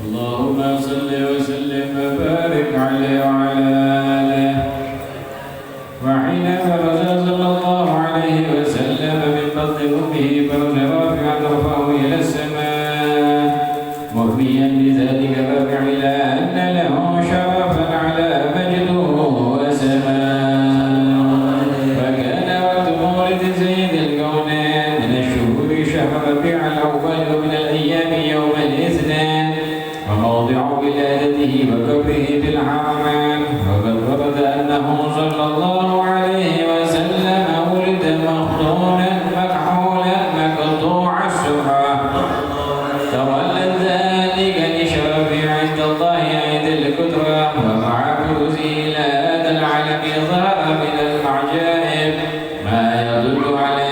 اللهم صل وسلم وبارك عليه وعلى آله. وحينما رجع صلى الله عليه وسلم من بطن أمه فرجع رافعا رفعه إلى السماء مرميا بذلك رافع إلى أن له شرفا على مجده وسماء. فكان وقت مولد سيد الكونين من الشهور شهر ربيع الأول ومن الأيام يوم الاثنين وموضع ولادته وقبره في الحرمين. وقد ورد أنه صلى الله عليه وسلم ولد مختونا مكحولا مقطوع السرعة تولد ذلك لشرف عند الله عيد الكترة. ومع كروزه إلى هذا العالم ظهر من العجائب ما يدل على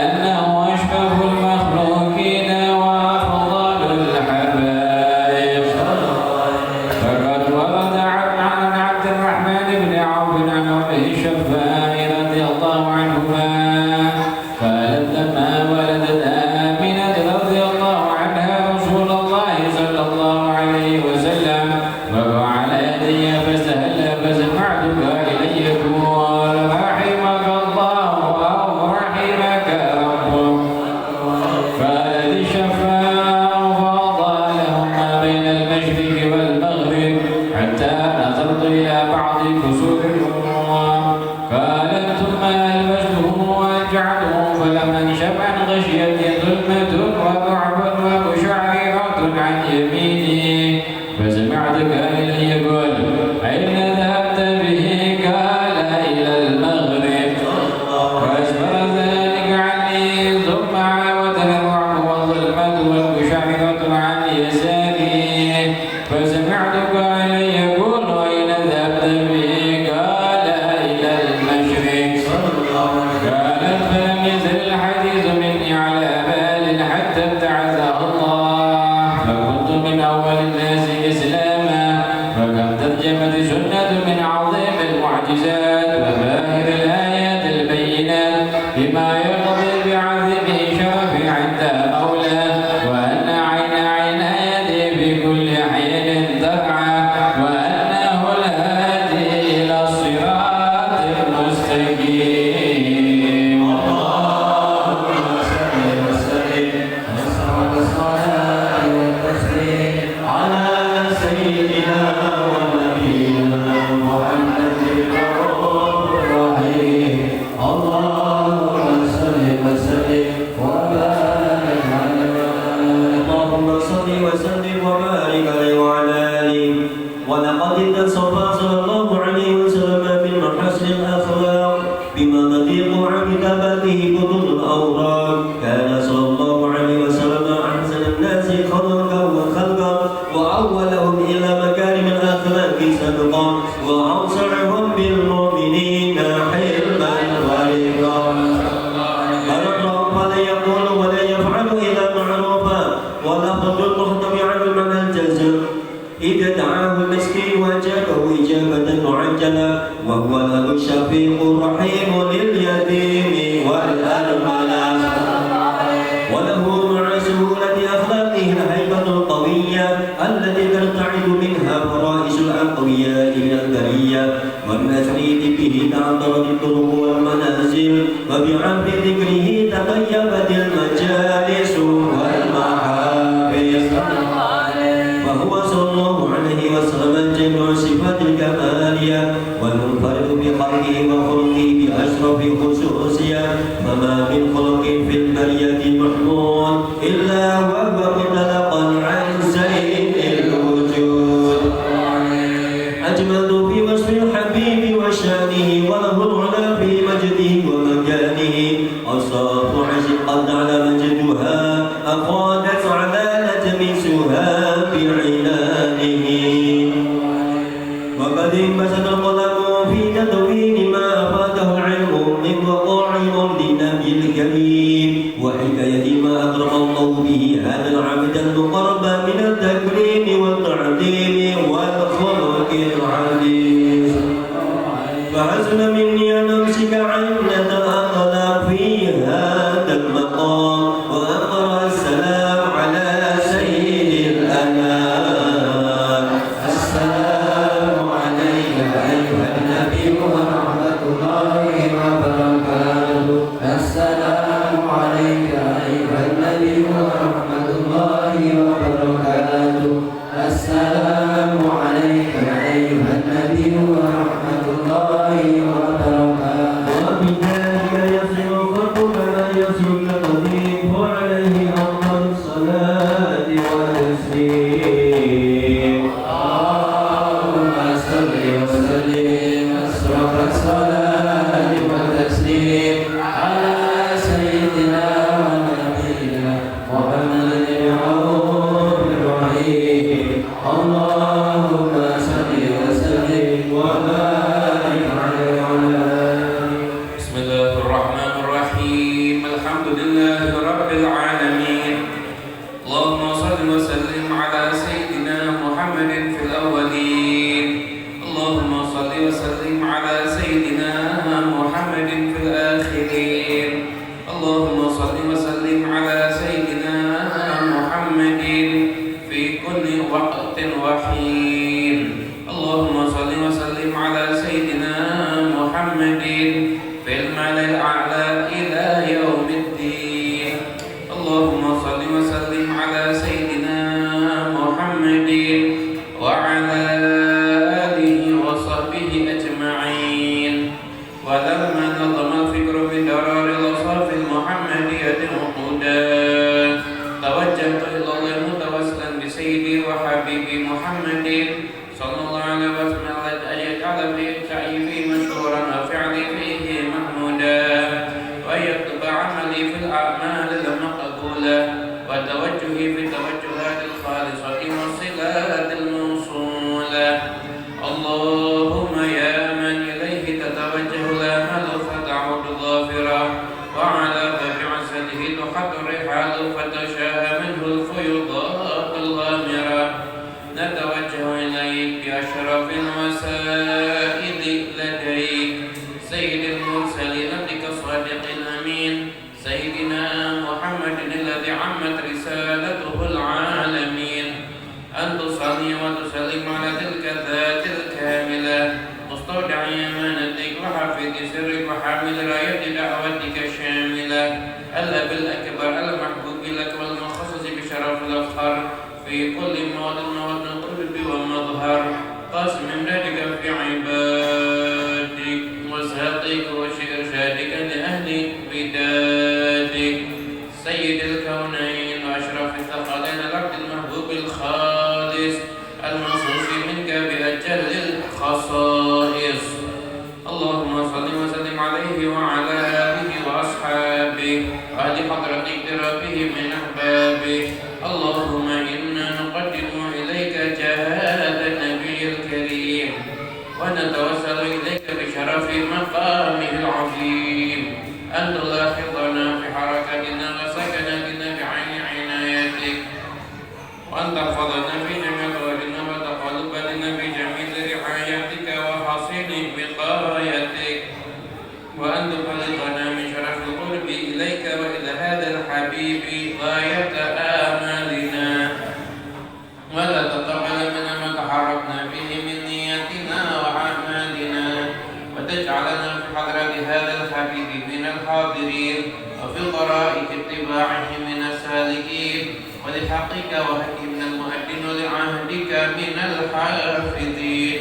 أنه أشرف المخلوقين وأفضل الحبائب. فقد ورد عن عبد الرحمن بن عوف عن أمه الشفاء رضي الله عنهما قالت لما ولدت آمنة رضي الله عنها رسول الله صلى الله عليه وسلم وقع على يدي فاستهل فسمعتك إلي يقول رحمك الله أو رحمك ربك. قالت الشفاء فأضاء لهما بين المشرق والمغرب حتى نظرت إلى بعض كسور الأمم. قالت ثم ألبسته وأجعته فلم أنشب عن غشيتي ظلمة وضعف ومشعرات عن يميني فسمعت قائلا يقول أين ذهبت به؟ قال إلى المغرب. فأسفر ذلك عني ثم عاودني الرعب والظلمة والمشعرات عن يساري فسمعت قائلا يقول أين ذهبت به؟ قال إلى المشرق. قالت فلم يزل الحديث مني على بال حتى ابتعثه الله فكنت من أول الناس إسلاما. فكم ترجمت سنة من عظيم المعجزات وباهر الآيات البينات بما يقضي بعظم شرف عند مولاه وأن عين يدي في كل حين ترعى وأنه الهادي إلى الصراط المستقيم. اللهم صل وسلم والصلاة والتسليم على سيدنا ونبينا محمد الرؤوف الرحيم. اللهم صل وسلم وبارك عليه. اللهم صل وسلم وبارك عليه وعلى آله. ولقد اتصف صلى الله عليه وسلم بالمحاسن الأخلاق بما تليق عن كتابته كتب الأوراق. كان صلى الله عليه وسلم أحسن الناس خلقا وخلقا وأولهم إلى مكارم الأخلاق سبقا وأوسعهم بالمؤمنين حلما ورفقا. الرب فلا يقول ولا يفعل إلا معروفا ولفظ المحتوي على المعنى الجزم إذا دعاه المسكين وأجابه إجابة معجلة وهو الأب الشفيق الرحيم لليتيم والأرملة. وله مع سهولة أخلاقه الهيبة القوية التي ترتعد منها فرائس الأقوياء من البرية. ومن أسريد به تعطرت الطرق والمنازل وبعبر ذكره تطيبت المجالس والمحابس. فهو صلى الله عليه وسلم جميع صفات الكمالية والمنفرد بخلقه وخلقه بأشرف خصوصية. فما من خلق في البرية شأنه وله العلا في مجده ومكانه أصاف عز قد على مجدها أقادت على تمسها بعنانه وقد انبسط القلم في تدوين ما أفاده العلم من وقوع لنبي الكريم وحكاية ما أكرم الله به هذا العبد المقرب من التكريم والتعظيم والخلق العزيز فحسن مني أن أمسك عنة أقلام في هذا المقام وأقرأ السلام على سيد الأنام السلام عليك أيها النبي ورحمة الله وبركاته السلام عليك أيها النبي ورحمة الله وبركاته السلام عليك أيها النبي ورحمة الله وبركاته وبذلك يصل الخلق كما يصل القديم وعليه أفضل الصلاة والتسليم اللهم صل وسلم أسرف الصلاة والتسليم على سيدنا ونبينا محمد الرؤوف الرحيم اللهم صل وسلم وبارك عليه وعلى آله. بسم الله الرحمن الرحيم الحمد لله رب العالمين اللهم صل وسلم على سيدنا محمد في الأولين اللهم صل وسلم على سيدنا محمد في الآخرين اللهم صل وسلم على سيدنا محمد في كل وقت وحين اللهم صل وسلم على سيدنا محمد في الملأ الأعلى إلى يوم الدين اللهم صل وسلم على سيدنا محمد وعلى آله وصحبه أجمعين ولما نظم الفكر بدرار الأصحاب المحمدية عقودا توجهت إلى الله متوسلا بسيدي وحبيبي محمد صلى الله عليه وسلم أن يجعل فيه مشكورا وفعلي فيه محمودا وأن يكتب عملي في الأعمال المقبولة وتوجهي في التوجهات الخالصة والصلات الموصولة اللهم يا من إليه تتوجه الآمال فتعود ظافرة وعلى باب عزته تحط الرحال فتشاء منه الفيضات الغامرة نتوجه إليك بأشرف الوسائل لديك سيد المرسلين عبدك الصادق الأمين سيدنا محمد الذي عمت رسالته العالمين أن تصلي وتسلم على تلك الذات الكاملة مستودع أمانتك وحافظ سرك وحامل راية دعوتك الشاملة الأب الأكبر المحبوب لك والمخصص بشرف الأفخار في كل موطن قلب ومظهر قاسم امدادك في عبادك وساقك وإرشادك لأهل بدادك سيد الكونين وأشرف الثقلين العبد المحبوب الخالص المنصوص منك بأجل الخصائص اللهم صل وسلم عليه وعلى آله وأصحابه وأهل حضرة اقترابه من أحبابه اللهم إنا نقدم إليك جهاد النبي الكريم ونتوسل إليك بشرف مقامه العظيم أن تلاحظنا في حركاتنا وسكناتنا بعين عنايتك وأن تحفظنا في جميع طوالنا وتقلبنا بجميل رعايتك وحصين وقايتك وأن تبلغنا من شرف القرب إليك وإلى هذا الحبيب غاية آمالنا ولا تقبل منا ما تحركنا به من نياتنا وأعمالنا وتجعلنا في حضرة هذا الحبيب من الحاضرين وفي طرائق اتباعه من السالكين ولحقك وهدي من المؤدين ولعهدك من الحافظين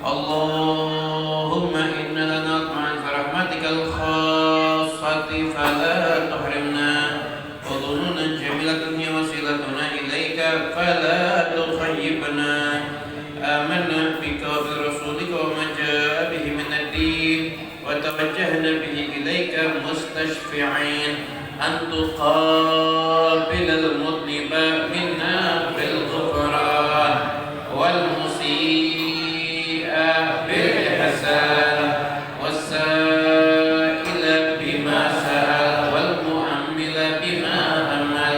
اللهم إنا لنطمع في رحمتك الخاصة فلا تحرمنا وظنونا جميلة هي وسيلتنا إليك فلا تخيبنا آمنا بك وبرسولك وما جاء به من الدين توجهنا به إليك مستشفعين أن تقابل المذنب منا بالغفران والمسيء بالإحسان والسائل بما سأل والمؤمل بما أمل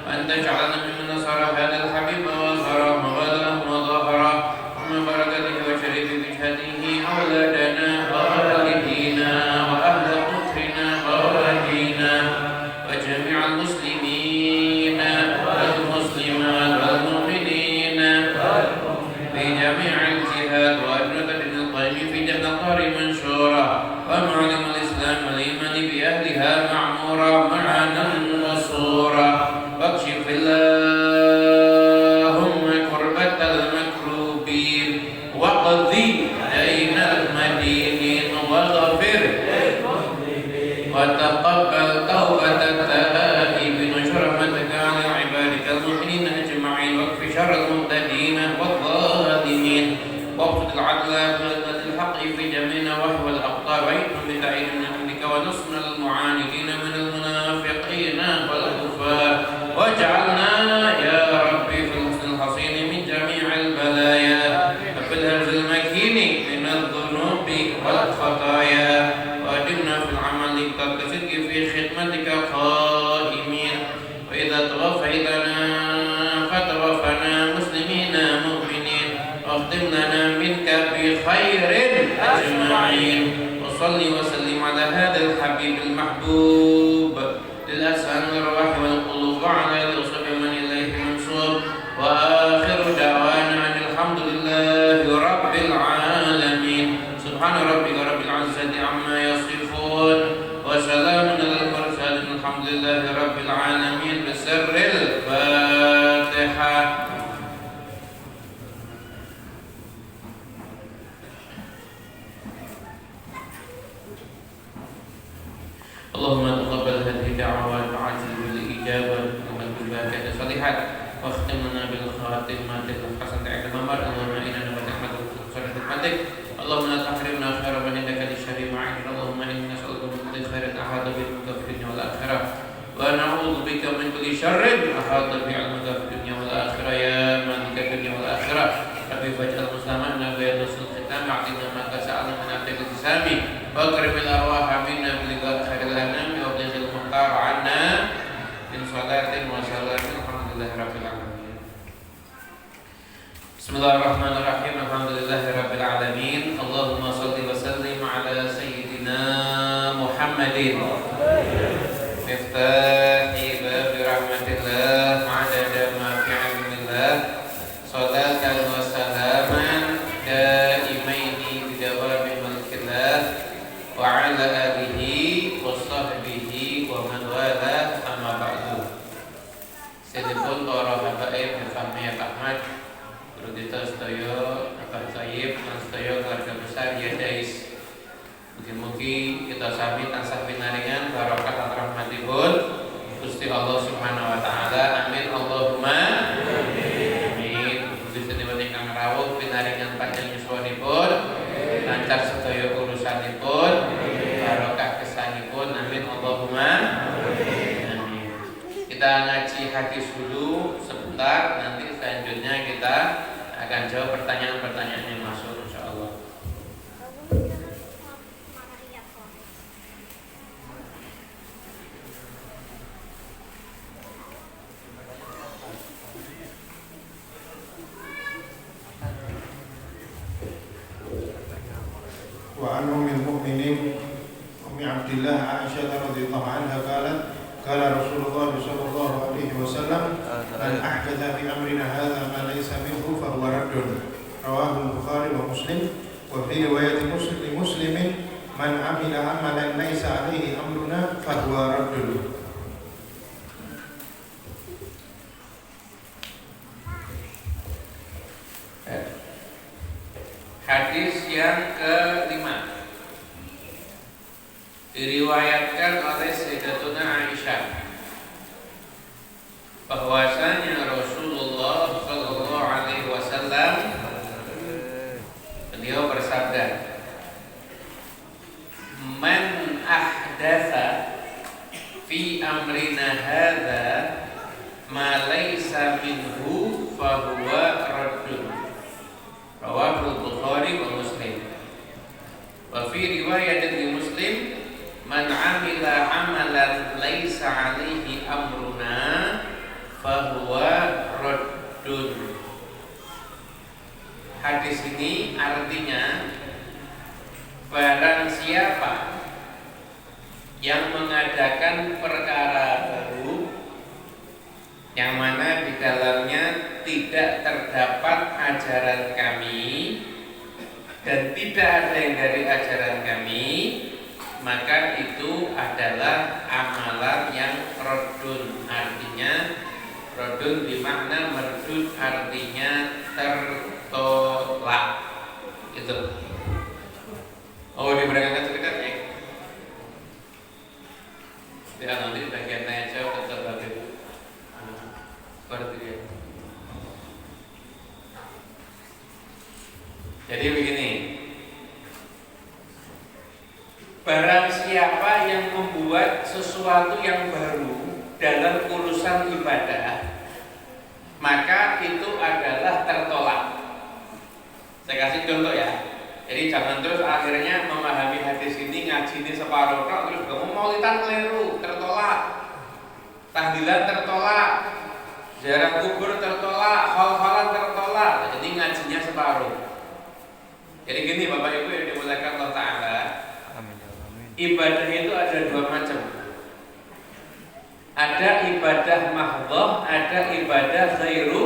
وأن تجعلنا ممن نصر هذا الحبيب وصره وغله وظهره ومن بركته وشريف بجهته أولادنا ووالدينا وأهل قطرنا ووالدينا وجميع المسلمين والمسلمات والمؤمنين في جميع الجهات وأجنة القيم في جنة الدار منشورة ومعلم الإسلام والإيمان بأهلها معمورة معنا وصورة واكشف اللهم كربة المكروبين واقضي دين المدينين واغفر وتقبل توبة التائبين وشرمتك على عبادك المؤمنين أجمعين واكف شر المبتدين والظالمين واقصد العدل بغلة الحق في جميع نواحي والأقطار وعيدهم بتعيد من عندك ونصرنا المعاندين من المنافقين والكفار واجعلنا يا ربي في الحسن الحصين من جميع البلايا وفي الهرز المكين من الذنوب والخطايا وأدمنا في العمل كالصدق في خدمتك قائمين وإذا توفيتنا فتوفنا مسلمين مؤمنين واختم لنا منك بخير أجمعين وصل وسلم على هذا الحبيب المحبوب للأسهل الأرواح والقلوب وعلى آله وصحبه من إليه منصور وآخر دعوانا أن الحمد لله رب العالمين سبحان ربك رب العزة عما يصفون وسلام على المرسلين الحمد لله رب العالمين بسر الفاتحة. اللهم تقبل هذه الدعوات وعجل بالإجابة ومن بالبركة الصالحات واختم لنا بالخاتمة الحسنة عند الممر اللهم إنا نحمدك وخير خدمتك اللهم لا تحرمنا خير من عندك للشر معين اللهم إنا نسألك من كل خير أحاط به علمك في الدنيا والآخرة ونعوذ بك من كل شر أحاط به علمك في الدنيا والآخرة يا مالك الدنيا والآخرة ربي فاجعل مسلمنا بيدرس الختام أعطنا ما تسألنا من أبدك الإسلامي واكرم الأرواح منا بلقاء خير الأنام وابلغ المختار عنا من صلاة وسلام الحمد لله رب العالمين. بسم الله الرحمن الرحيم الحمد لله رب العالمين اللهم صل وسلم على سيدنا محمد مفتاح باب رحمة الله عدد ما في علم الله صلاة وسلاما دائمين بدوام ملك الله وعلى آله وصحبه ومن والاه أما بعد. Sedipun para habaib Fahmi Ahmad guru kita sedaya Abah Tayyib lan sedaya keluarga besar Yadais. Mugi-mugi kita sami tansah pinaringan barokah lan rahmatipun Gusti Allah Subhanahu wa taala. Amin Allahumma amin. Mugi sedaya ingkang rawuh pinaringan panjang yuswanipun, lancar sedaya urusanipun, barokah kesanipun. Amin Allahumma amin. Kita ngaji hadis dulu sebentar, nanti selanjutnya kita akan jawab pertanyaan-pertanyaan yang masuk insyaallah. وعن أم المؤمنين أم عبد الله عائشة رضي الله عنها قالت قال رسول الله صلى الله عليه وسلم من أحدث في أمرنا هذا ما ليس منه فهو رد رواه البخاري ومسلم وفي رواية مسلم من عمل عملا ليس عليه أمرنا فهو رد. Hadis yang kelima diriwayatkan oleh Sayyidatuna Aisyah bahwasanya Rasulullah Shallallahu Alaihi Wasallam beliau bersabda, fi amrina hadza ma laysa minhu fa huwa raddun. Rawahu Bukhari wa Muslim. Wa fi riwayatin li Muslim, man 'amila 'amalan laysa 'alaihi amruna fa huwa raddun. Hadis ini artinya barang siapa yang mengadakan perkara baru yang mana di dalamnya tidak terdapat ajaran kami dan tidak ada yang dari ajaran kami, maka itu adalah amalan yang raddun. Artinya raddun bermakna merdud, artinya tertolak. Itu. Oh, diberangkatkan ceritanya. Ya, nanti bagian tanya jawab tetap bagian. Seperti itu. Jadi begini, barang siapa yang membuat sesuatu yang baru dalam urusan ibadah, maka itu adalah tertolak. Saya kasih contoh ya. Jadi jangan terus akhirnya memahami hadis ini, ngaji ini separuh tok, terus kamu maulidan keliru, tertolak. Tahlilan tertolak, ziarah kubur tertolak, hal-halan tertolak. Jadi ngajinya separuh. Jadi gini Bapak Ibu yang dimuliakan Allah Ta'ala, ibadah itu ada dua macam. Ada ibadah mahdhah, ada ibadah ghairu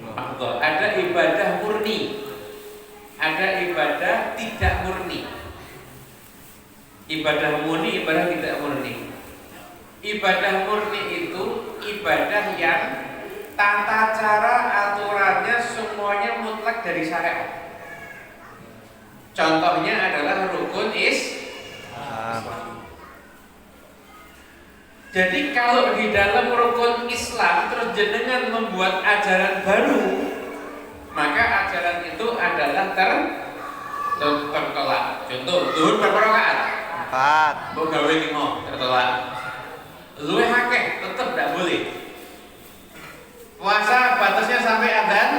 mahdhah. Ada ibadah murni, ada ibadah tidak murni. Ibadah murni, ibadah tidak murni. Ibadah murni itu ibadah yang tata cara aturannya semuanya mutlak dari syariat. Contohnya adalah rukun Islam. Jadi kalau di dalam rukun Islam terus jenengan membuat ajaran baru, maka ajaran itu adalah tertolak. Contoh, zuhur berapa rakaat? 4. Mbok gawe 5, tertolak. Luwih akeh tetap tidak boleh. Puasa batasnya sampai adzan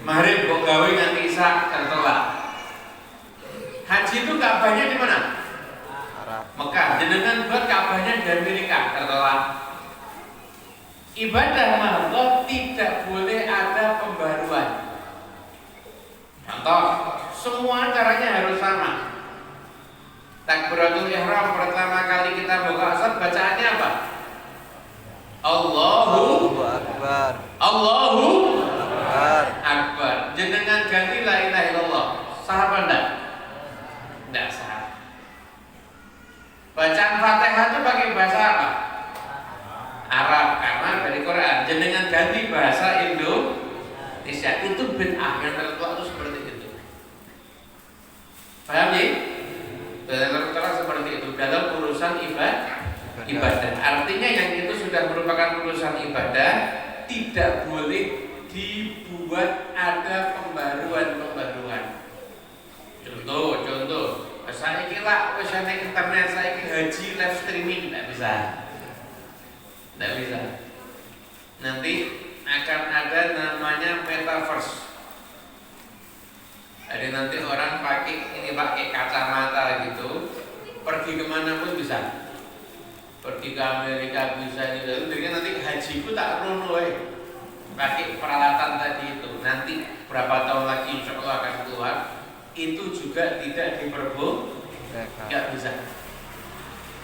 maghrib, mbok gawe nganti isya, tertolak. Haji itu Ka'bahnya di mana? Mekah. Jenengan buat Ka'bahnya di Amerika, tertolak. Ibadah mahdhah tidak boleh ada pembaruan. Contoh, semua caranya harus sama. Takbiratul ihram pertama kali kita buka asar bacaannya apa? Allahu Akbar. Allahu Akbar. Jenengan ganti la ilaha illallah. Sah apa enggak? Enggak sah. Bacaan Fatihah itu pakai bahasa apa? Arab, karena dari Quran. Jenengan ganti bahasa Indonesia, itu bid'ah. Yang tertua itu seperti itu. Paham ya? Tertua seperti itu dalam urusan ibadah. Artinya yang itu sudah merupakan urusan ibadah, tidak boleh dibuat ada pembaruan. Contoh. Saya kira wesane internet, saya kira haji live streaming tidak bisa. Nanti akan ada namanya metaverse. Jadi nanti orang pakai kacamata gitu, pergi kemana pun bisa. Pergi ke Amerika bisa gitu. Jadi nanti hajiku tak rono pakai peralatan tadi itu. Nanti berapa tahun lagi insya Allah akan keluar. Itu juga tidak diperbolehkan, nggak bisa.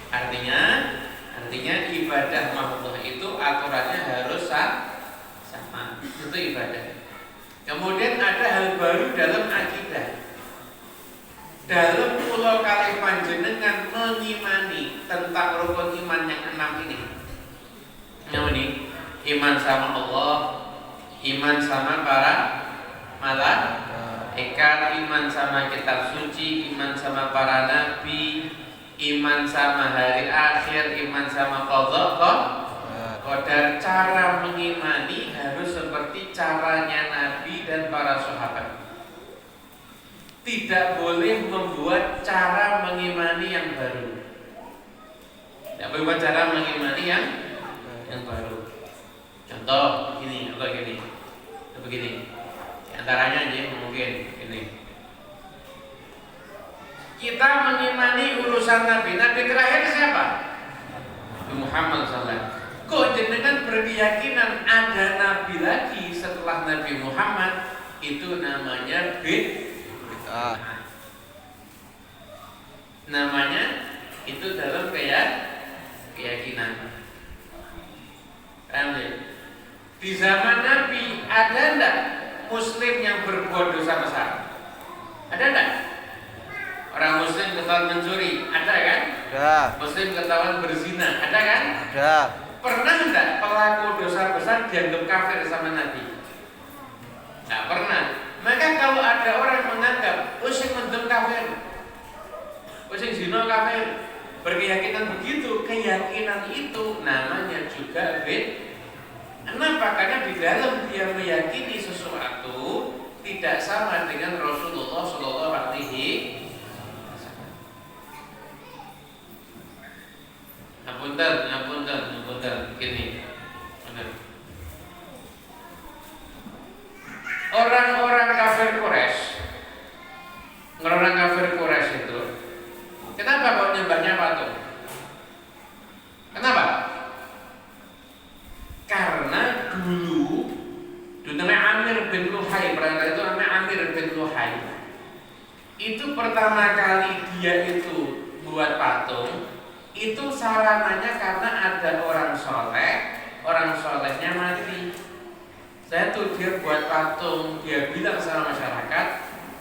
Artinya ibadah mahdhah itu aturannya harus sama. Itu ibadah. Kemudian ada hal baru dalam akidah. Dalam pulau kali panjenengan mengimani tentang rukun iman yang 6 ini. Yang ini iman sama Allah, iman sama para malaikat, iman sama kitab suci, iman sama para nabi, iman sama hari akhir, iman sama qadar. Cara mengimani harus seperti caranya nabi dan para sahabat. Tidak boleh membuat cara mengimani yang baru. Tidak beberapa cara mengimani yang baru. Contoh gini atau gini, atau begini. Di antaranya aja mungkin ini. Kita mengimani urusan Nabi. Nabi terakhir siapa? Nabi Muhammad SAW. Kok jenengan berkeyakinan ada Nabi lagi setelah Nabi Muhammad? Itu namanya bid'ah. Namanya itu dalam keyakinan. Paham ya? Di zaman Nabi ada enggak Muslim yang berbuat dosa besar? Ada enggak? Orang Muslim ketahuan mencuri, ada kan? Ada. Muslim ketahuan berzina, ada kan? Ada. Pernah enggak pelaku dosa besar dianggap kafir sama Nabi? Enggak pernah. Maka kalau ada orang menganggap sing mendem kafir, sing zina kafir, berkeyakinan begitu, keyakinan itu namanya juga bid'ah. Kenapa? Karena di dalam dia meyakini sesuatu tidak sama dengan Rasulullah Shallallahu Alaihi Wasallam. Ngapunten, gini. Orang-orang kafir Quraisy itu, kenapa kok nyembahnya patung? Kenapa? Karena dulu namanya Amir bin Luhai, pernah itu namanya Amir bin Luhai. Itu pertama kali dia itu buat patung, itu sarananya karena ada orang solehnya mati. Saya tuh dia buat patung, dia bilang sama masyarakat,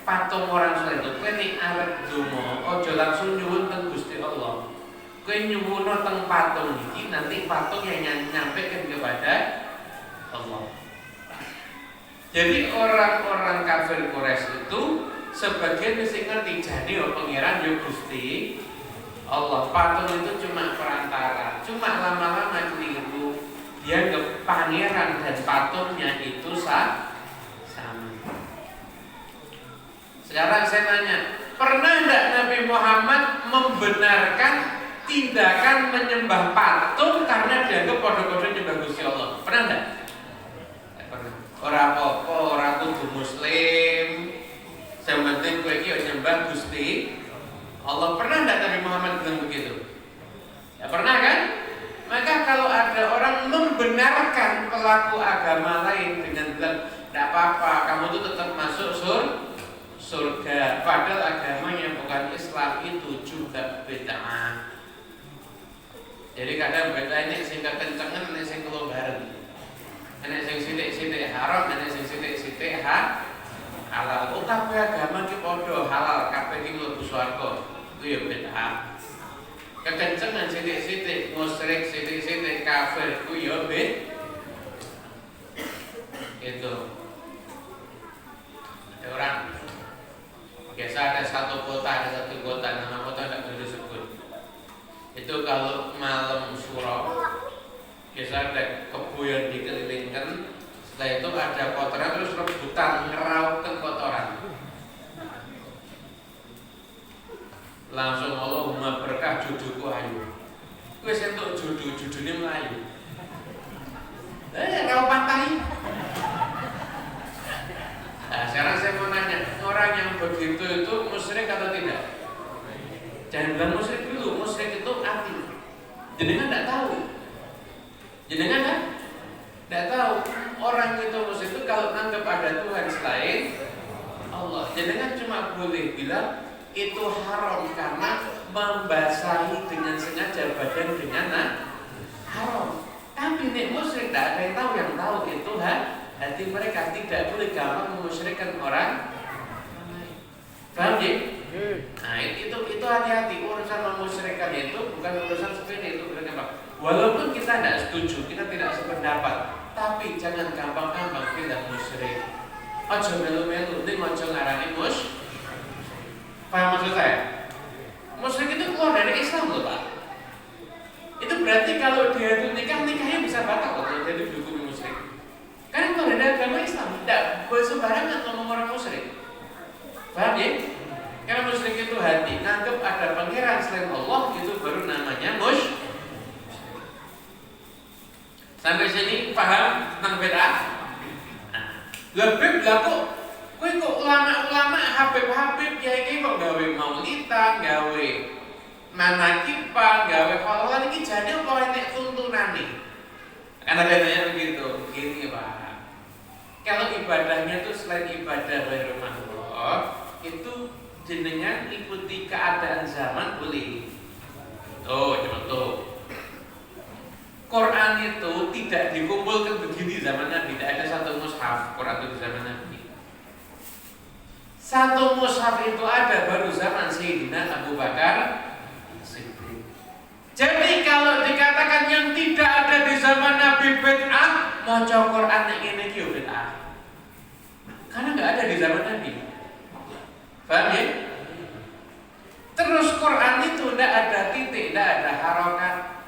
patung orang soleh itu, kowe nek arep donga, aja langsung nyuwun teng Gusti Allah. Kowe nyuwun teng patung iki, nanti patung yang nyampekan kepada Allah. Jadi orang-orang kafir Quraisy itu sebagian mesti ngerti, jadi pangeran yo Gusti Allah, patung itu cuma perantara, cuma lama-lama keliru. Dia ke pangeran dan patungnya itu sama. Sekarang saya nanya, pernah tidak Nabi Muhammad membenarkan tindakan menyembah patung karena dianggap kode-kode nyembah Gusti Allah? Pernah tidak? Pernah. Orang apa-apa, orang kudu Muslim. Yang penting kowe iki nyembah Gusti Allah. Pernah tidak Nabi Muhammad bilang begitu? Ya pernah kan? Maka kalau ada orang membenarkan pelaku agama lain dengan bilang tidak apa-apa, kamu tuh tetap masuk surga, padahal agama yang bukan Islam itu juga bid'ah. Jadi kadang beda ini sing kekencengan, ini sing kelubaran, ini sing sidik-sidik haram, ini sing sidik-sidik halal. Tapi agama ki podo halal, kabeh ki mlebu swarga. Itu ya bid'ah. Kekencengan sidik-sidik, musyrik sidik-sidik, kafir ku ya itu. Ada orang biasa ada satu kota, nama kota tidak boleh disebut. Itu kalau malam suro biasa ada kebo yang dikelilingkan. Setelah itu ada kotoran terus rebutan ngeraukan kotoran. Langsung Allahumma berkah jodohku ayu. Kowe sentuk judune mlayu. Rau pantai. Nah, sekarang saya mau nanya, orang yang begitu itu musyrik atau tidak? Jangan bilang musyrik dulu, musyrik itu arti. Jenengan tidak tahu. Jenengan kan? Tidak tahu. Orang itu musyrik itu kalau nanggap ada Tuhan selain Allah. Jenengan cuma boleh bilang itu haram karena membasahi dengan sengaja badan dengan haram. Tapi nek musyrik tidak ada yang tahu itu hati mereka, tidak boleh gampang memusyrikkan orang lain. Paham ya? Nah itu hati-hati, urusan memusyrikkan itu bukan urusan sepele, itu bukan apa. Walaupun kita tidak setuju, kita tidak sependapat, tapi jangan gampang-gampang kita musyrik. Ojo melu-melu, ning ojo ngarani musyrik. Paham maksud saya? Musyrik itu keluar dari Islam loh Pak. Itu berarti kalau dia itu nikahnya bisa batal kalau dia dihukumi musyrik. Karena kalau ada agama Islam tidak bersembarangan ngomong orang musyrik. Paham ya? Karena musyrik itu hati, nganggap ada pangeran selain Allah, itu baru namanya musyrik. Sampai sini paham tentang bid'ah? Lebih kok ulama-ulama Habib kiai kok gawe maulidan, gawe manakipan, gawe kholwan iki jane apa nek tuntunane. Kan ada yang begitu. Gini Pak. Kalau ibadahnya itu selain ibadah ghairul makhluk, itu jenengan ikuti keadaan zaman boleh. Contoh. Quran itu tidak dikumpulkan begini zaman Nabi, tidak ada satu mushaf Quran itu di zaman Nabi. Satu mushaf itu ada baru zaman Sayyidina Abu Bakar Siddiq. Jadi kalau dikatakan yang tidak ada di zaman Nabi bid'ah, maca Quran ini ki bid'ah. Karena nggak ada di zaman Nabi. Paham ya? Terus Quran itu tidak ada titik, tidak ada harokat.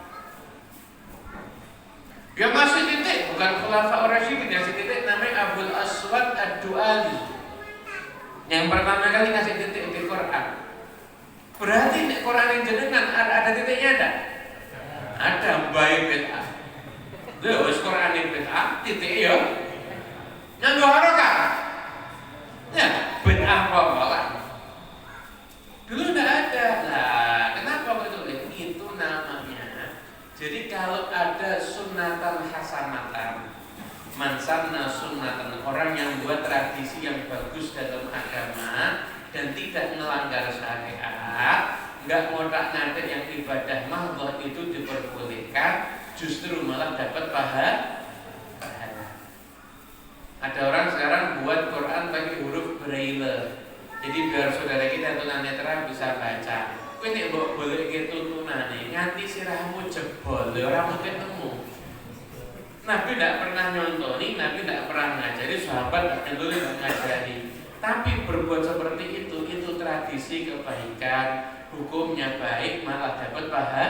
Yang masih titik bukan Khulafaur Rasyidin, yang masih titik namanya Abul Aswad Ad-Du'ali. Yang pertama kali ngasih titik di Quran. Berarti di Quran yang jenengan ada titiknya ada? Ada baik bid'ah. Terus Quran yang bid'ah titik ya. Nganggo harokat. Ya, bid'ah pola. Dulu tidak ada. Lah, kenapa betul? Itu namanya. Jadi kalau ada sunnatan hasanatan, man sanna sunnatan, orang yang buat tradisi yang bagus dalam agama dan tidak melanggar syariat, nggak ngotak-ngatik yang ibadah mahdhah itu diperbolehkan, justru malah dapat pahala. Ada orang sekarang buat Quran pakai huruf Braille. Jadi biar saudara kita tunanetra bisa baca. Kowe nek mbok goleke tuntunane nganti sirahmu jebol, ora mungkin nemu. Nabi tidak pernah nyontoni, Nabi tidak pernah ngajari, sahabat tidak ngajari. Tapi berbuat seperti itu tradisi kebaikan, hukumnya baik, malah dapat pahala.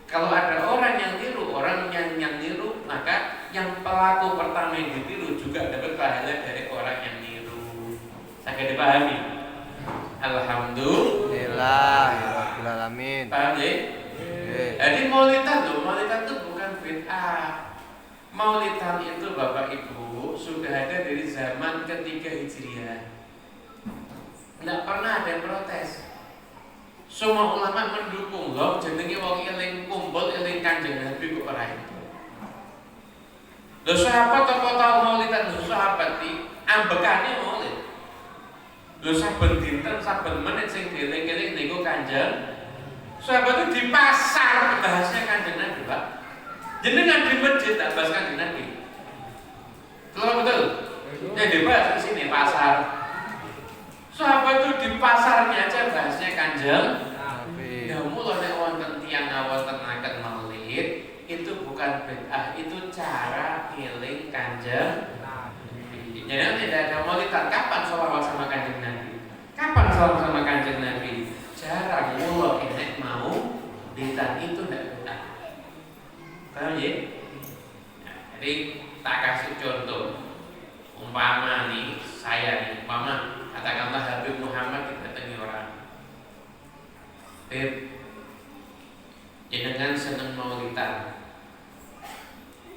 Kalau ada orang yang niru, orang yang niru, maka yang pelaku pertama yang ditiru juga dapat pahala dari orang yang niru. Saya dipahami? Alhamdulillah. Alamin. Paham ya? Jadi maulidan itu bukan bid'ah. Maulidan itu Bapak Ibu sudah ada dari zaman ketiga Hijriah. Tidak pernah ada yang protes. Semua ulama mendukung loh, jenenge wong eling kumpul eling Kanjeng Nabi kok ora itu. Lho sahabat apa tau maulidan? Lho sahabat iki ambekane maulid. Lho saben dinten saben menit sing dieling-eling niku Kanjeng. Sahabat itu di pasar bahasnya Kanjeng Nabi, Pak. Jenengan di masjid tak bahas Kanjeng Nabi. Betul? Yang dibahas di sini pasar. Sahabat itu di pasarnya aja bahasnya Kanjeng Nabi. Ya mula nek wonten tiyang ngawontenaken maulid, itu bukan bid'ah, itu cara ngeling Kanjeng Nabi. Jadi tidak ada maulidan. Kapan sholawat sama Kanjeng Nabi? Kapan sholawat sama Kanjeng Nabi? Jarang. Mula enek mau lidan itu tidak bid'ah. Paham ya? Jadi tak kasih contoh. Umpama nih saya nih, umpama katakanlah Habib Muhammad didatangi orang. Habib, jenengan seneng maulidan.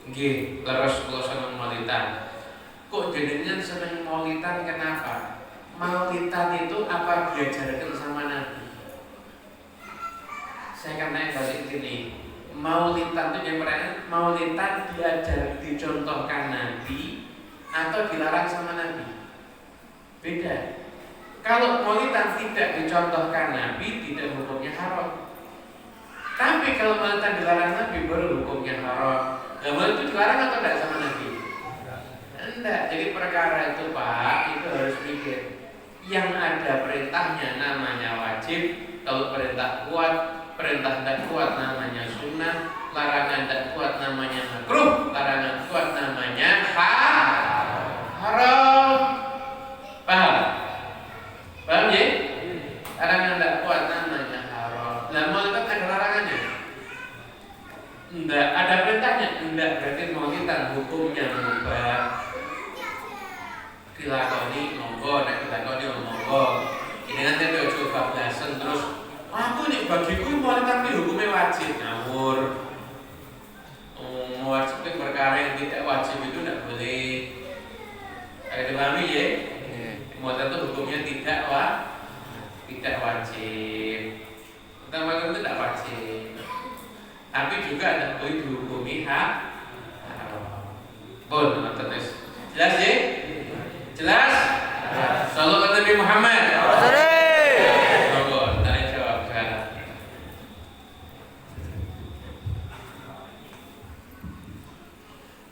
Nggih, terus kula seneng maulidan. Kok jenengan seneng maulidan kenapa? Maulidan itu apa diajarkan sama Nabi? Saya akan tanya balik gini. Maulidan itu yang pertama, maulidan dicontohkan Nabi atau dilarang sama Nabi? Beda. Kalau maulidan tidak dicontohkan Nabi, tidak hukumnya haram. Tapi kalau maulidan dilarang Nabi, baru hukumnya haram. Nah, maulid itu dilarang atau tidak sama Nabi? Tidak. Jadi perkara itu Pak, itu harus mikir. Yang ada perintahnya namanya wajib. Kalau perintah kuat, perintah tidak kuat namanya sunnah. Larangan tidak kuat namanya makruh. Larangan kuat namanya haram. Paham? Paham ya? Larangan tidak kuat namanya haram. Lah maulidan ada larangannya? Tidak. Ada perintahnya? Tidak. Berarti maulidan hukumnya mubah. Dilakoni monggo, nek dilakoni monggo. Ini nanti ada coba belasan terus. Aku nih bagiku maulidan ini hukumnya wajib. Ngawur. wajib. Utamakan itu tidak wajib. Tapi juga tidak boleh dihukumi haram. Bon, terus jelas ya? Jelas? Sallallahu Nabi Muhammad. Bon, tanya jawab sekarang.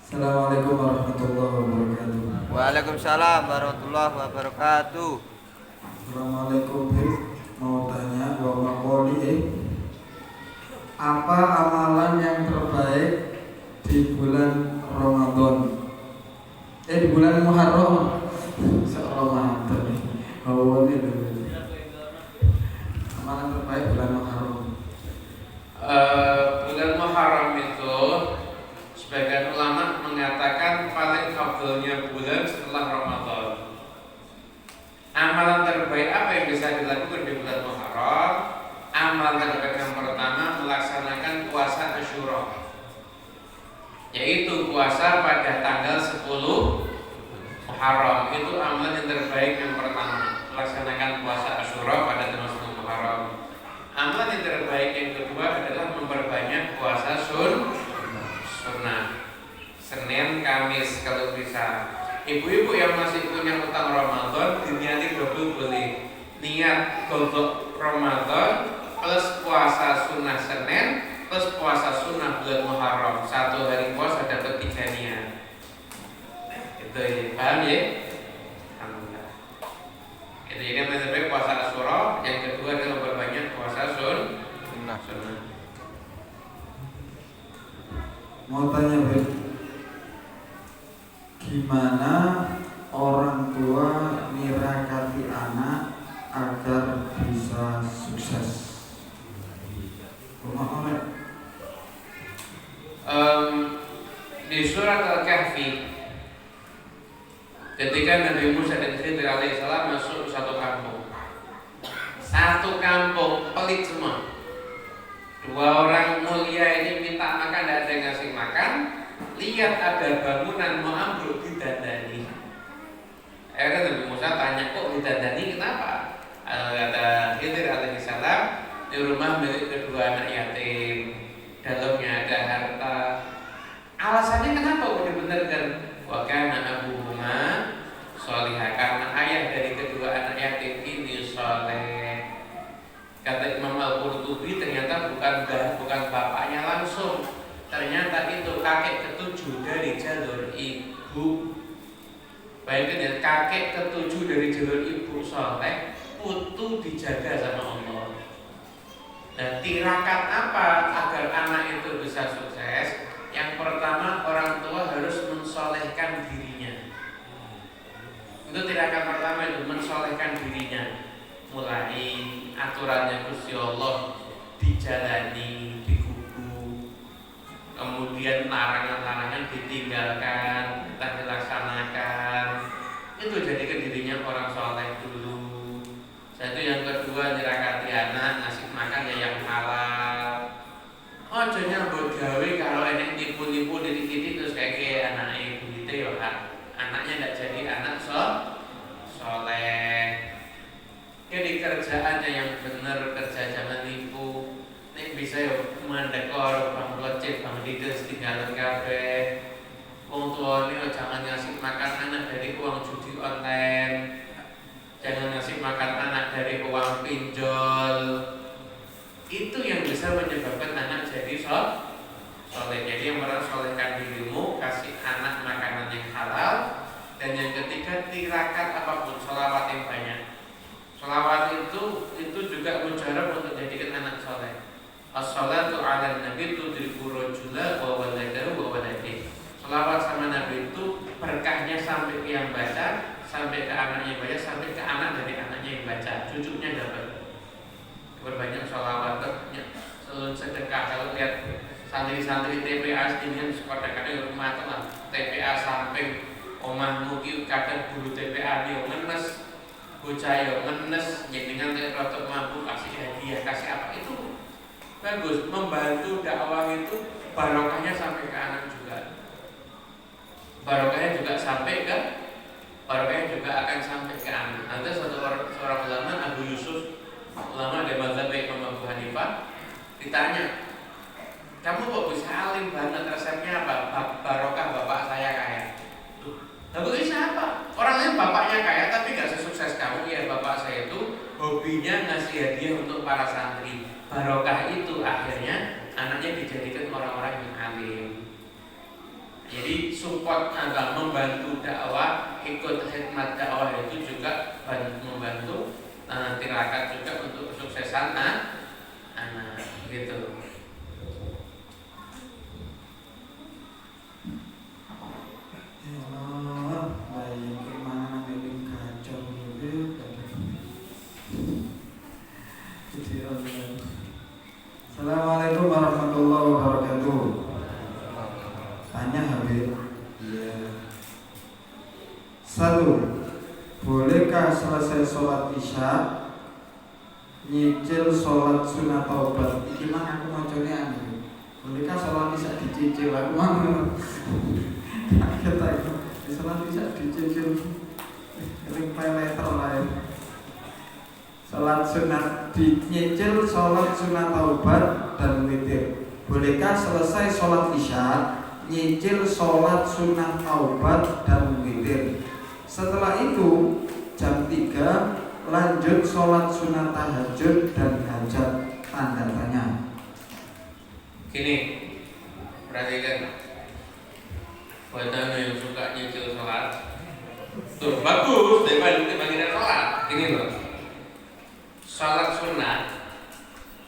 Assalamualaikum warahmatullahi wabarakatuh. Waalaikumsalam warahmatullahi wabarakatuh. Assalamualaikum. Mau tanya bahwa apa amalan yang terbaik di bulan Ramadan? Di bulan Muharram. Ramadan. Amalan terbaik bulan Muharram. Bulan Muharram itu sebagian ulama mengatakan paling afdalnya bulan setelah Ramadan. Amalan terbaik apa yang bisa dilakukan di bulan Muharram? Amalan terbaik yang pertama melaksanakan puasa Asyura, yaitu puasa pada tanggal 10 Muharram. Itu amalan yang terbaik yang pertama, melaksanakan puasa Asyura pada tanggal 10 Muharram. Amalan yang terbaik yang kedua adalah memperbanyak puasa sunnah, Senin, Kamis kalau bisa. Ibu-ibu yang masih punya utang Ramadan diniati double boleh. Niat untuk Ramadan plus puasa sunnah Senin plus puasa sunnah bulan Muharram. 1 hari puasa dapat 3 niat. Itu ya, paham ya? Alhamdulillah. Itu jadi yang terbaik puasa Asyura, yang kedua adalah memperbanyak puasa sunnah. Mau tanya, Beb, gimana orang tua nirakati anak agar bisa sukses? Di surat Al-Kahfi, ketika Nabi Musa dan Khidir alaihissalam masuk ke satu kampung pelit semua. 2 orang mulia ini minta makan, tidak ada yang ngasih makan. Lihat ada bangunan mau ambruk, didandani. Akhirnya Nabi Musa tanya, kok didandani kenapa? Kata Khidir alaihissalam, di rumah milik kedua anak yatim, dalamnya ada harta. Alasannya kenapa kok dibenarkan? Wa kana abuhuma sholihah, karena ayah dari kedua anak yatim ini soleh. Kata Imam Al-Qurtubi, ternyata bukan bapaknya langsung, ternyata itu kakek ketujuh dari jalur ibu. Bayangkan ya, kakek ketujuh dari jalur ibu soleh, putu dijaga sama Allah. Dan tirakat apa agar anak itu bisa sukses? Yang pertama, orang tua harus mensolehkan dirinya. Itu tirakat pertama, itu mensolehkan dirinya. Mulai aturannya Gusti Allah dijalani, digugu, kemudian larangan-larangan ditinggalkan, tak dilaksanakan. Itu jadikan dirinya orang soleh dulu. Satu, yang kedua, nyirakati anak, ngasih makan yang halal. Ojo nyambut gawe kalau enek tipu-tipu diri-diri terus kayak anak ibu itu ya, anaknya tidak jadi anak soleh. Jadi kerjaannya yang benar, kerja jangan tipu. Nek bisa ya mendekor, bang lecet, bang dides tinggalan kabeh. Wong tuane jangan ngasih makan anak dari uang judi online. Jangan ngasih makan anak dari uang pinjol. Itu yang bisa menyebabkan anak jadi soleh. Jadi yang solehkan dirimu, kasih anak makanan yang halal. Dan yang ketiga, tirakat apapun, sholawat yang banyak. Sholawat itu juga mujarab untuk jadikan anak soleh. As-sholatu ala nabi tudriku rajula wa waladahu wa waladih. Sholawat sama Nabi itu berkahnya sampai ke yang baca, sampai ke anaknya yang baca, sampai ke anak dari anaknya yang baca, cucunya dapat. Berbanyak sholawat, selalu sedekah. Kalau lihat santri-santri TPA ini kadang-kadang rumah itu lah TPA samping omahmu ki kadang guru TPA dia ngenes, bocah yo ngenes, jenengan nek rotok mampu kasih hadiah, kasih apa, itu bagus. Membantu dakwah itu barokahnya sampai ke anak juga. Barokahnya juga akan sampai ke anak. Ada seorang ulama, Abu Yusuf ulama dari mazhab Imam Abu Hanifah ditanya, kamu kok bisa alim banget, resepnya apa? Barokah bapak saya kaya. Lalu bisa apa? Orang lain bapaknya kaya tapi gak sesukses kamu. Ya bapak saya itu hobinya ngasih hadiah untuk para santri. Barokah itu akhirnya anaknya dijadikan orang-orang yang alim. Jadi support agama, membantu dakwah, ikut khidmat dakwah itu juga membantu tirakat juga untuk kesuksesan anak gitu. Assalamualaikum warahmatullahi wabarakatuh. Tanya Habib. Ya. 1. Bolehkah selesai sholat isya nyicil sholat sunat taubat? Gimana aku mau coba bolehkah sholat isya dicicil? Aku mau kaget aku. Sholat isya dicicil. Ini peleter lain. Sholat sunat dinyicil, sholat sunat taubat dan witir. Bolehkah selesai sholat isya nyicil sholat sunat taubat dan witir? Setelah itu jam 3 lanjut sholat sunat tahajud dan hajat? Tanda tanya. Gini, perhatikan. Buat anda yang suka nyicil sholat, tuh bagus daripada bagian sholat. Gini loh, sholat sunat,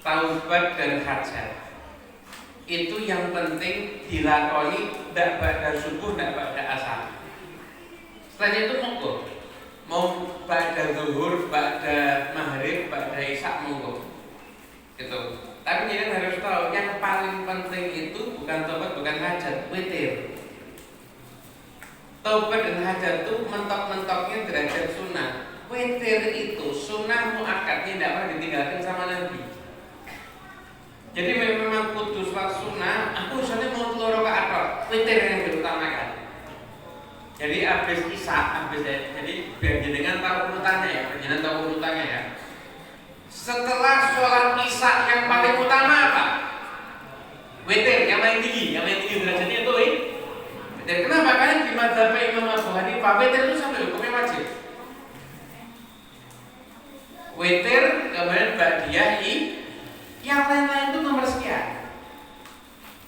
taubat dan hajat itu yang penting dilakoni tidak pada subuh, tidak pada asar. Setelah itu mau pada zuhur, pada maghrib, pada isya monggo. Gitu. Tapi kalian harus tahu yang paling penting itu bukan taubat, bukan hajat, witir. Taubat dan hajat itu mentok-mentoknya derajat sunat. Witir itu sunnah muakkadnya tidak pernah ditinggalkan sama Nabi. Jadi memang kudu sholat sunnah. Aku misalnya mau 3 rakaat, witir yang diutamakan. Jadi habis isya, jadi biar jenengan tahu urutannya ya, jenengan tahu urutannya ya. Setelah sholat isya yang paling utama apa? Witir, yang paling tinggi derajatnya itu witir. Kenapa? Karena di mazhab Imam Abu Hanifah witir itu sampai hukumnya wajib. Witir, kemudian ba'diyah, yang lain-lain itu nomor sekian.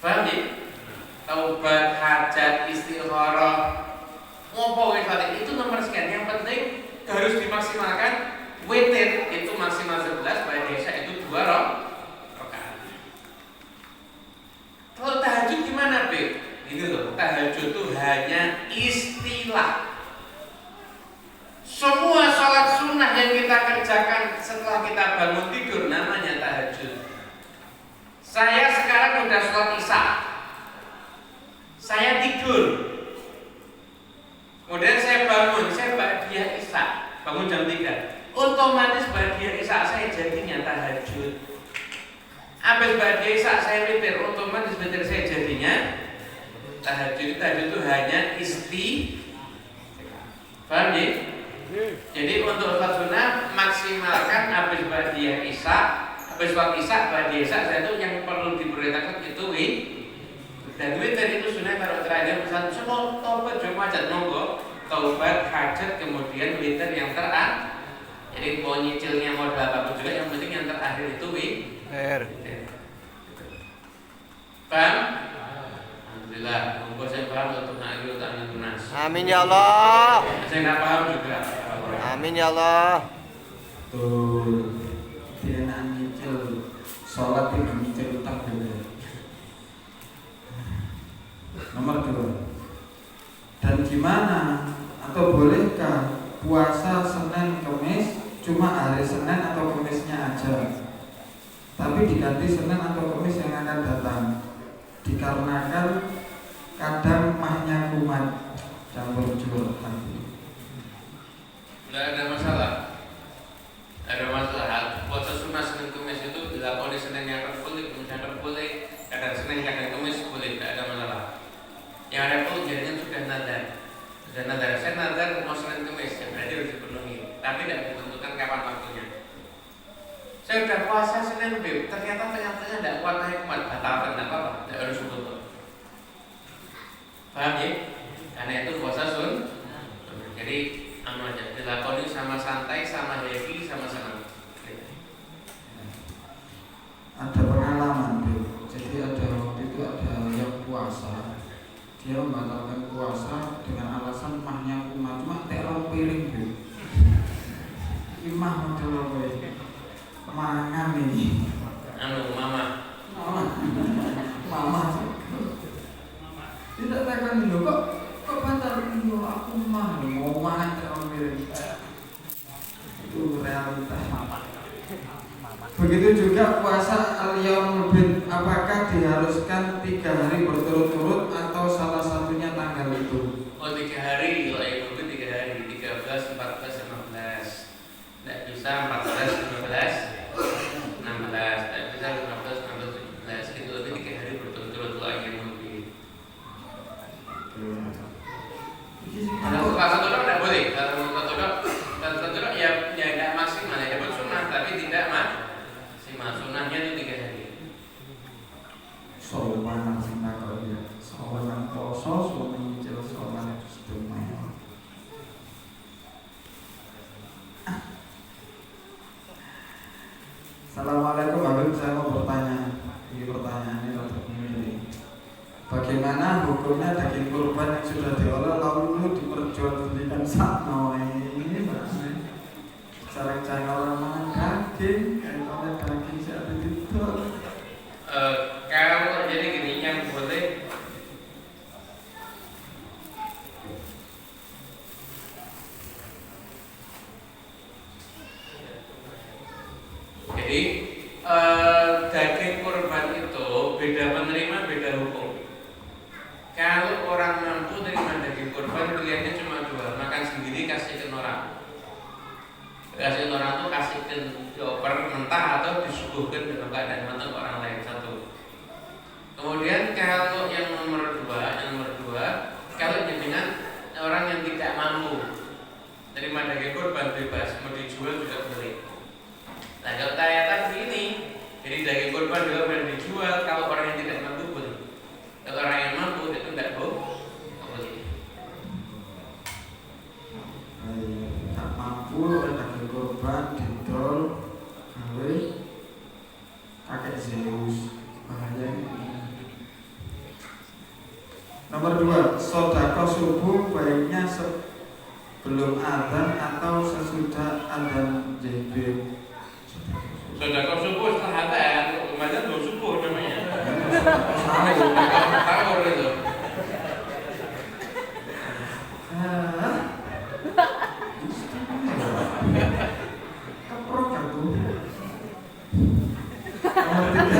Paham ya? Taubat, hajat, istikharah, ngopo itu nomor sekian. Yang penting harus dimaksimalkan. Witir itu maksimal 11, ba'diyah itu 2 rakaat. Kalau tahajud gimana, Be? Gitu loh. Tahajud itu hanya istilah. Semua sholat sunnah yang kita kerjakan setelah kita bangun tidur namanya tahajud. Saya sekarang udah sholat isya, saya tidur, kemudian saya bangun, saya ba'diyah isya, bangun jam 3. Otomatis ba'diyah isya saya jadinya tahajud. Habis ba'diyah isya saya witir, otomatis witir saya jadinya tahajud. Tahajud itu hanya paham ya? Jadi untuk sholat sunnah maksimalkan habis ba'diyah isya, habis sholat isya, ba'diyah isya saya itu yang perlu diprioritaskan itu dan witir itu sunnah kalau terakhir misalnya semua taubat cuma hajat monggo, taubat hajat kemudian witir yang terakhir. Jadi mau nyicilnya modal apapun juga yang penting yang terakhir itu witir. Paham? Alhamdulillah, monggo saya paham untuk mengakhiri utama tunas. Amin ya Allah. Saya nggak paham juga. Amin ya Allah. Tuh, dia nyicil sholat itu nyicil utang dulu. Nomor 2. Dan gimana atau bolehkah puasa Senin Kemis cuma hari Senin atau Kemisnya aja, tapi diganti Senin atau Kemis yang akan datang, dikarenakan kadang mahnya kumat campur jur hati. Tidak ada masalah. Ada masalah. Puasa sunnah Senin Kemis itu dilakukan di Senin yang boleh, Kemis yang boleh, kadang Senin kadang Kemis boleh, tidak ada masalah. Yang ada pun jadinya sudah nadar. Sudah nadar. Saya nadar mau Senin Kemis, ya berarti harus dipenuhi. Tapi tidak ditentukan kapan waktunya. Saya udah puasa Senin Beb, ternyata tengah-tengah tidak kuat naik kuat, batalkan, tidak apa-apa, tidak harus tutup. Paham ya? Karena itu puasa jadi aja dilakoni sama santai, sama happy, sama senang. Ada pengalaman Beb. Jadi ada waktu itu ada yang puasa, dia membatalkan puasa dengan alasan mahnya kumat, cuma telur piring Beb. Imah model apa ya? Mangan ini. Mama. Tidak takkan dulu kok batal dulu aku mah mau makan telur piring. Itu realitas mama. Begitu juga puasa al-yaumul bid, apakah diharuskan 3 hari berturut-turut atau salah satunya tanggal itu? Oh 3 hari, kalau yaumul bid 3 hari, 13, 14, 15. Tidak bisa 14, 15, 16, tidak bisa 15, 16, 17. Itu lebih 3 hari berturut-turut kalau yaumul bid. Kalau satu dok tidak boleh, kalau satu dok ya tidak maksimal, ya dapat sunnah tapi tidak maksimal. Sunnahnya itu 3 hari. Sowan sing takok ya. Sowan poso suami nyicil sowan sedemai. Assalamualaikum Habib, saya mau bertanya. Ini pertanyaannya untuk memilih. Bagaimana hukumnya daging kurban yang sudah diolah lalu diperjualbelikan sakno ini? Cara orang makan daging, kalau daging saya itu. Kalau jadi gini, yang boleh jadi daging kurban itu beda penerima, beda hukum. Kalau orang mampu terima daging kurban, pilihannya cuma 2, makan sendiri, kasih ke orang. Kasih orang tuh kasihkan dioper mentah atau disuguhkan dalam keadaan matang orang lain satu. Kemudian kalau yang nomor 2, kalau dengan orang yang tidak mampu terima daging kurban bebas, mau dijual juga boleh. Nah kalau saya tadi ini, jadi daging kurban juga boleh dijual kalau orang yang tidak mampu boleh. Kalau orang yang mampu itu tidak boleh. Tak mampu daging kurban didol gawe kakek Zeus, bahaya ini. Nomor 2, sedekah subuh baiknya sebelum adzan atau sesudah adzan JB. Sedekah subuh setelah adzan, kemarin belum subuh namanya. Sahur itu. Keprok aku. Nomor 3.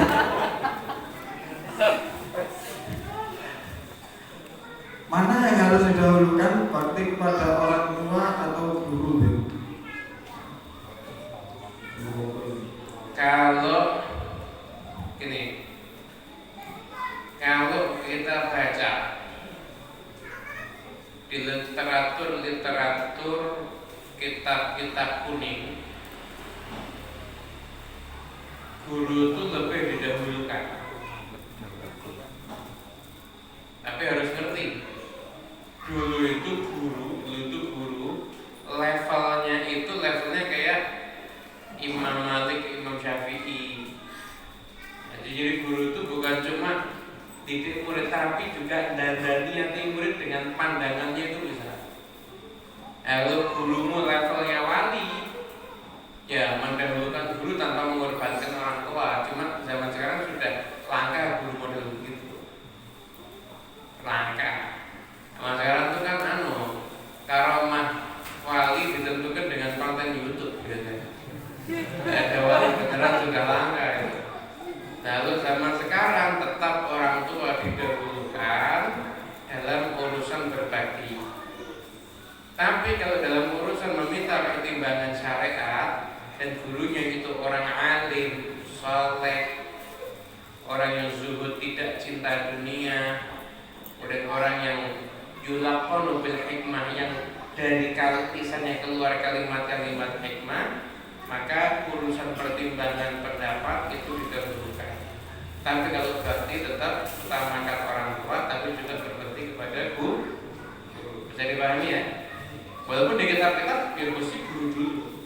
Mana yang harus didahulukan, bakti kepada orang tua atau guru? Kalau gini, kalau kita baca di literatur kitab-kitab kuning, guru itu lebih didahulukan. Tapi harus ngerti, dulu itu guru, levelnya kayak Imam Malik, Imam Syafi'i. Jadi guru itu bukan cuma didik murid, tapi juga dandani hati murid dengan pandangannya itu bisa. Kalau gurumu levelnya wali, ya mendahulukan guru tanpa mengorbankan orang tua. Cuma zaman sekarang sudah langka guru model begitu. Langka. Zaman sekarang itu kan karomah wali ditentukan dengan konten YouTube biasanya. Ada wali beneran sudah langka itu. Lalu zaman sekarang tetap orang tua didahulukan dalam urusan berbakti. Tapi kalau dalam urusan meminta pertimbangan syariat dan gurunya itu orang alim, soleh, orang yang zuhud, tidak cinta dunia, dan orang yang yulaqanu bil hikmah, yang dari lisannya keluar kalimat-kalimat hikmah, maka urusan pertimbangan pendapat itu didahulukan. Tapi kalau bakti tetap utamakan orang tua, tapi juga berbakti kepada guru. Bisa dipahami ya? Walaupun di kitab-kitab ya mesti guru dulu,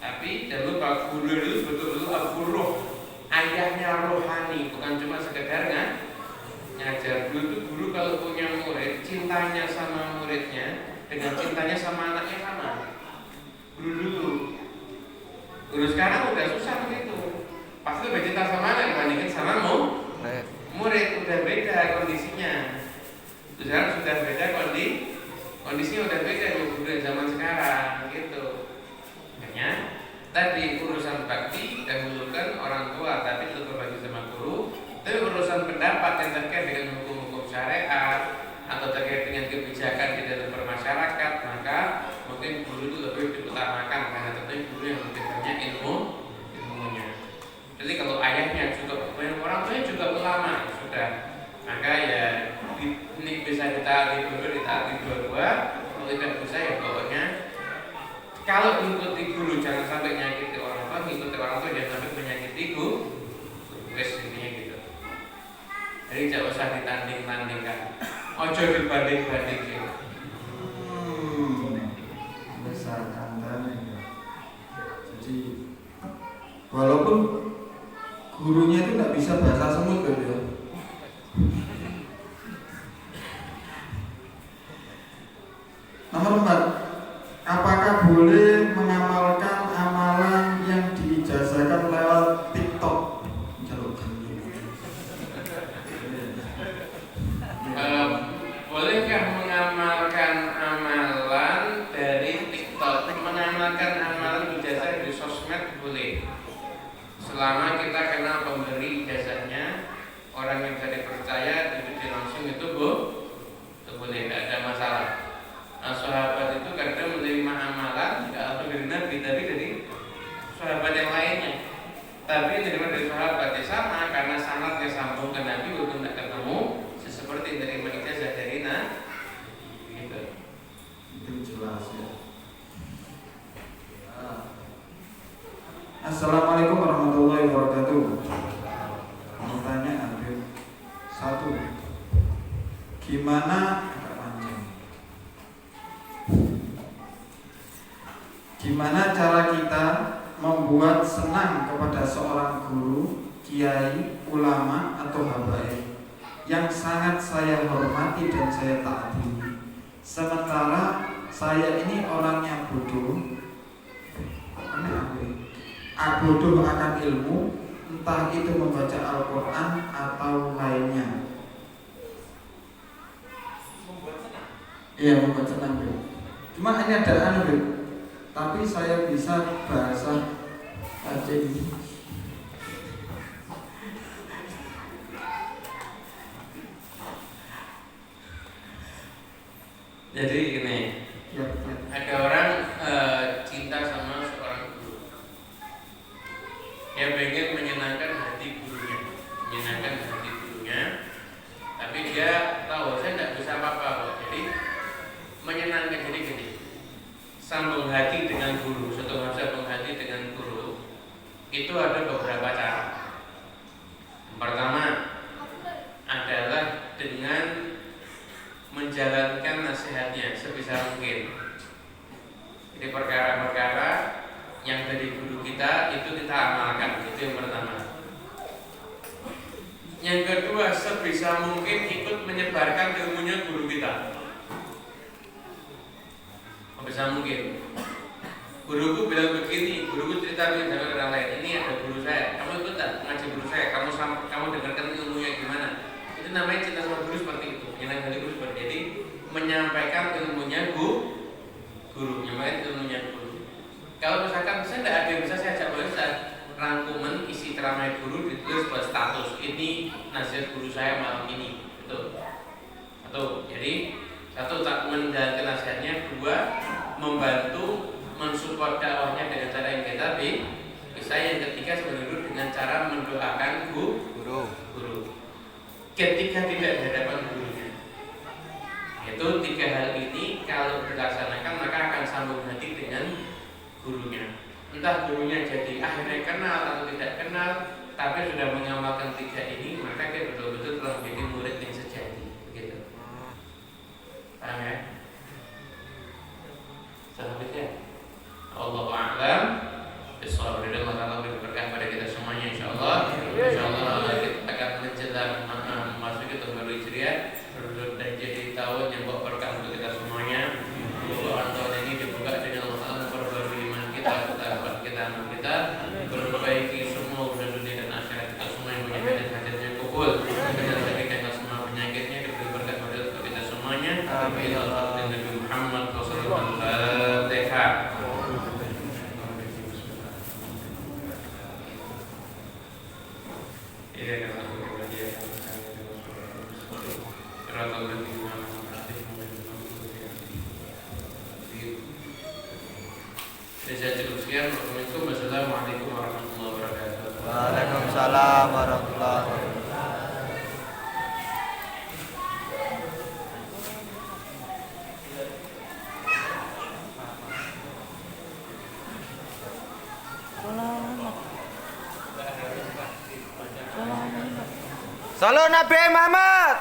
tapi jangan lupa guru dulu betul-betul al-furuh, ayahnya rohani, bukan cuma sekedar ngajar. Dulu itu guru kalau punya murid, cintanya sama muridnya dengan cintanya sama anaknya sama. Dulu. Guru sekarang udah susah begitu. Pasti lebih cinta sama anak dibandingin sama murid. Udah beda kondisinya. Sekarang sudah beda kondisinya udah beda guru zaman sekarang gitu. Makanya tadi urusan bakti dahulukan orang tua, tapi tetap berbakti sama guru. Tapi urusan pendapat yang terkait dengan hukum-hukum syariat atau terkait dengan kebijakan di dalam bermasyarakat, maka mungkin guru itu lebih diutamakan karena tentunya guru yang lebih banyak ilmunya. Jadi kalau ayahnya juga orang tuanya juga ulama sudah, maka ya ini bisa ditaati dua-dua. Kalau tidak bisa ya pokoknya kalau mengikuti guru jangan sampai menyakiti orang tua, mengikuti orang tua jangan sampai menyakiti guru. Intinya gitu. Jadi tidak usah ditanding-tandingkan. Ojo dibanding-bandingin. Besar kandang. Jadi walaupun gurunya itu nggak bisa bahasa semut kan ya. Nomor 4, apakah boleh mengamalkan amalan yang diijazahkan lewat TikTok? Bolehkah mengamalkan amalan dari TikTok? Mengamalkan amalan ijazah di sosmed boleh, selama kita kenal pemberi ijazahnya, orang yang bisa dipercaya, dipuji langsung itu boleh, tidak ada masalah. Sahabat itu kadang menerima amalan tidak langsung dari Nabi, tapi dari sahabat yang lainnya. Tapi menerima dari sahabat yang sama karena sanadnya sambung ke Nabi walaupun tidak ketemu, seperti dari ijazah dari gitu. Itu jelas ya. Assalamualaikum warahmatullahi wabarakatuh. Pertanyaan 1. Gimana cara kita membuat senang kepada seorang guru, kiai, ulama atau habaib yang sangat saya hormati dan saya taati, sementara saya ini orangnya bodoh akan ilmu, entah itu membaca Al-Quran atau lainnya. Iya, membuat senang. Cuma ini ada tapi saya bisa bahasa Aceh ini. Jadi gini, ada orang cinta sama seorang guru. Dia pengen menyenangkan hati gurunya, tapi dia tahu saya tidak bisa apa-apa. Jadi menyenangkan, jadi gini, sambung hati dengan guru. Setelah sambung hati dengan guru, itu ada beberapa cara. Yang pertama adalah dengan menjalankan nasihatnya sebisa mungkin. Jadi perkara-perkara yang dari guru kita itu kita amalkan, itu yang pertama. Yang kedua, sebisa mungkin ikut menyebarkan ilmunya guru kita. Sebisa mungkin. Guruku bilang begini, guruku cerita begini sama orang lain. Ini ada guru saya, kamu ikut tak ngaji guru saya? Kamu dengarkan ilmunya gimana? Itu namanya cinta sama guru seperti itu. Menyenangkan guru seperti ini, menyampaikan ilmunya guru, menyampaikan ilmunya guru. Kalau misalkan saya tidak ada yang bisa saya ajak bahasa rangkuman isi ceramah guru ditulis pada status ini nasihat guru saya malam ini, jadi satu tak menjalankan nasihatnya, dua membantu mensupport dakwahnya dengan cara yang kita bisa, yang ketiga sebenarnya dengan cara mendoakan guru. Ketika tidak di hadapan gurunya, itu tiga hal ini kalau dilaksanakan maka akan sambung hati dengan gurunya. entah dulunya jadi akhirnya kenal atau tidak kenal, tapi sudah mengamalkan 3 ini, maka dia betul-betul telah menjadi murid yang sejati. Begitu. Paham ya? Selanjutnya, Allahu a'lam. Bismillah, Allah Ta'ala beri berkah pada kita semuanya, insyaallah. Insyaallah kita akan menjelang memasuki tahun baru Hijriah dan jadi tahun yang bawa berkah untuk kita semuanya. Mudah-mudahan tahun ini dibuka dengan Allah Ta'ala memperbarui iman kita, ketakwaan kita, amal kita, memperbaiki semua urusan dunia dan akhirat kita semua yang punya dan hajatnya kubul, menyelesaikan semua penyakitnya, diberi berkat pada kita semuanya. Amin. Nabi Muhammad sallallahu alaihi wasallam. Saya cukup sekian. Wassalamualaikum warahmatullahi wabarakatuh. Waalaikumsalam warahmatullahi wabarakatuh. Salam Nabi Muhammad.